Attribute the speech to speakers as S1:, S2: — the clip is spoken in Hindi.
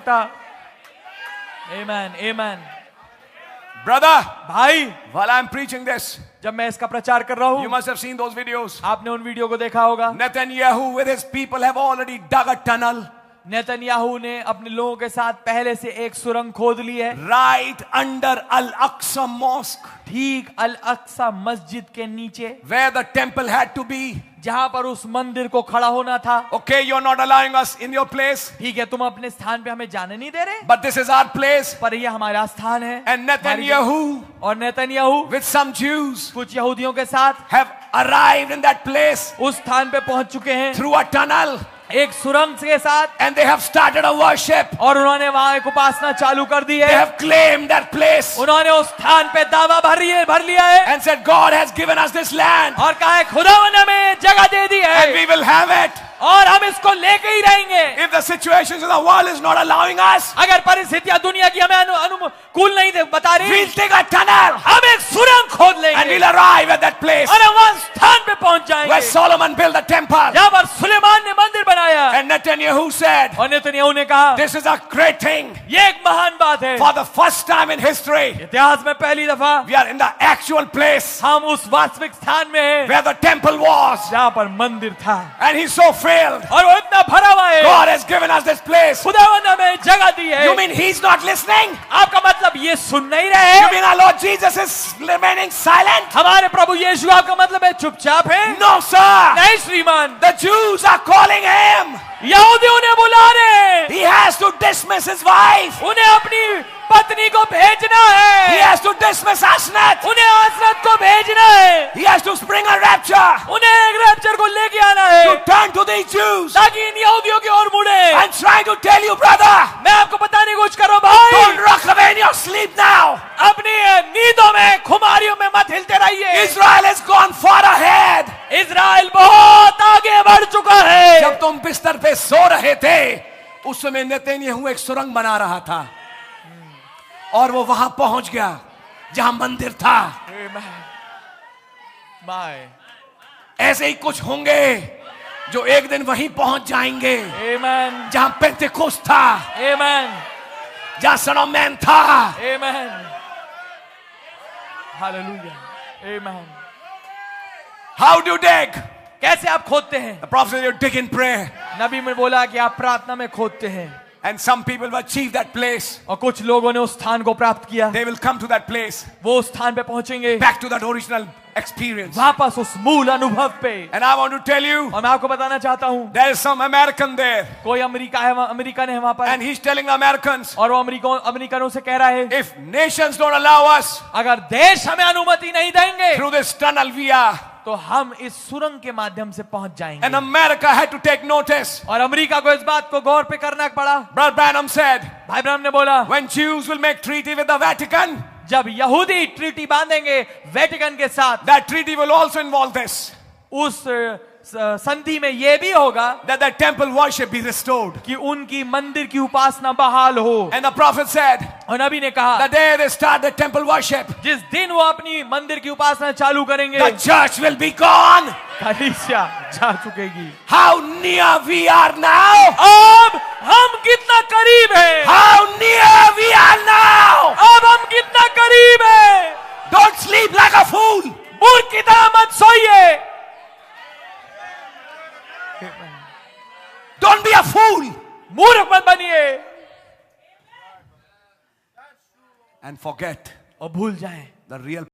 S1: सकता। Amen, amen.
S2: Brother,
S1: भाई,
S2: while I'm preaching this,
S1: जब मैं इसका प्रचार कर रहा
S2: you
S1: हूँ,
S2: must have seen those videos.
S1: आपने उन वीडियो को देखा होगा।
S2: Netanyahu with his people have already dug a tunnel
S1: Netanyahu ने अपने लोगों के साथ पहले से एक सुरंग खोद ली है,
S2: right under Al-Aqsa Mosque,
S1: ठीक अल अक्सा मस्जिद के नीचे,
S2: where the temple had to be.
S1: जहां पर उस मंदिर को खड़ा होना था।
S2: Okay, you're not allowing us in your place,
S1: ठीक है, तुम अपने स्थान पे हमें जाने नहीं दे रहे,
S2: but this is our place.
S1: पर ये हमारा स्थान है।
S2: And Netanyahu
S1: और नेतन्याहू
S2: with some Jews
S1: कुछ यहूदियों के साथ
S2: have arrived in that place
S1: उस स्थान पे पहुंच चुके हैं
S2: through a tunnel,
S1: एक सुरंग के साथ,
S2: and they have started a worship.
S1: और उन्होंने वहां एक उपासना चालू कर दी
S2: They
S1: है।
S2: have claimed that place
S1: उन्होंने उस स्थान पे दावा भर लिया है
S2: and said, God has given us this land
S1: और कहा है खुदावन ने हमें जगह दे दी है
S2: and we will have it.
S1: और हम इसको लेके ही रहेंगे।
S2: If the situations of the world is not allowing us,
S1: अगर परिस्थितियां दुनिया की हमें अनुकूल नहीं बता रही,
S2: we'll dig a tunnel
S1: हम एक सुरंग खोद
S2: and
S1: लेंगे
S2: we'll arrive at that place
S1: और हम वहां स्थान पे पहुंच
S2: where
S1: जाएंगे
S2: Solomon built the temple.
S1: जहां पर सुलेमान ने मंदिर बनाया।
S2: And Netanyahu said,
S1: और नेतन्याहू ने कहा
S2: this is a great thing.
S1: ये एक महान बात है,
S2: For the first time in history,
S1: इतिहास में पहली दफा
S2: we are in the actual place
S1: हम उस वास्तविक स्थान में हैं
S2: where the temple was.
S1: जहां पर मंदिर था।
S2: And he's so filled.
S1: और वो इतना भरा हुआ है,
S2: God has given us this place.
S1: खुदावन ने हमें जगह दी है।
S2: You mean he's not listening?
S1: आपका मतलब ये सुन नहीं
S2: You
S1: रहे?
S2: mean our Lord Jesus is remaining silent?
S1: हमारे प्रभु यीशु आपका मतलब है चुपचाप है?
S2: No, sir.
S1: नहीं श्रीमान,
S2: The Jews are calling him.
S1: यहूदी उन्हें बुला रहे हैं,
S2: He has to dismiss his wife.
S1: उन्हें अपनी पत्नी को भेजना
S2: He
S1: है,
S2: has to dismiss Asnath.
S1: उन्हें आसरत को भेजना है,
S2: He has to bring a rapture.
S1: उन्हें एक रैप्चर को लेके आना है
S2: To turn to these Jews
S1: ताकि इन यहूदियों की ओर मुड़े।
S2: and try to tell you, brother,
S1: मैं आपको बताने की कोशिश कर रहा हूं भाई,
S2: don't rock away in your sleep now.
S1: अपनी नींदों में खुमारियों में मत हिलते रहिए।
S2: Israel has gone far ahead.
S1: Israel बहुत आगे बढ़ चुका है।
S2: जब तुम बिस्तर पे सो रहे थे, उस समय नेतन्याहू एक सुरंग बना रहा था और वो वहां पहुंच गया जहां मंदिर था। ऐसे ही कुछ होंगे जो एक दिन वहीं पहुंच जाएंगे
S1: Amen.
S2: जहां पेंटेकोस्त था,
S1: Amen.
S2: जहां सन ऑफ मैन था।
S1: Amen. Hallelujah. Amen.
S2: How do you dig?
S1: कैसे आप खोदते हैं?
S2: The prophet said you dig in prayer.
S1: नबी में बोला कि आप प्रार्थना में खोदते हैं,
S2: And some people will achieve that place.
S1: और कुछ लोगों ने उस स्थान को प्राप्त किया।
S2: They will come to that place,
S1: वो उस स्थान पे पहुंचेंगे,
S2: back to that original experience.
S1: वापस उस मूल अनुभव पे।
S2: And I want to tell you,
S1: और मैं आपको बताना चाहता हूँ,
S2: there is some American there,
S1: कोई अमेरिकन है वहां पर,
S2: and he's telling the Americans,
S1: और वो अमेरिकनों से कह रहा है,
S2: if nations don't allow us
S1: अगर देश हमें अनुमति नहीं देंगे
S2: through this tunnel we are.
S1: तो हम इस सुरंग के माध्यम से पहुंच जाएंगे।
S2: And America had to take notice.
S1: और अमेरिका को इस बात को गौर पे करना पड़ा।
S2: Brother Branham said,
S1: भाई ब्रह्म ने बोला,
S2: when Jews will make treaty with the Vatican,
S1: जब यहूदी ट्रीटी बांधेंगे वेटिकन के साथ,
S2: that treaty will also involve this,
S1: उस संधि में यह भी होगा
S2: that the temple worship be restored.
S1: कि उनकी मंदिर की उपासना बहाल हो।
S2: And the prophet said,
S1: और नबी ने कहा,
S2: the day they start the temple worship,
S1: जिस दिन वो अपनी मंदिर की उपासना चालू करेंगे,
S2: the church will be gone.
S1: कलीसिया जा चुकेगी।
S2: How near we are now.
S1: अब हम कितना करीब हैं,
S2: How near we are now.
S1: अब हम कितना करीब हैं।
S2: Don't sleep like a fool.
S1: मूर्ख की तरह मत सोइए।
S2: Don't be a fool.
S1: मूर्ख मत बनिए
S2: And forget
S1: और भूल जाएं
S2: the real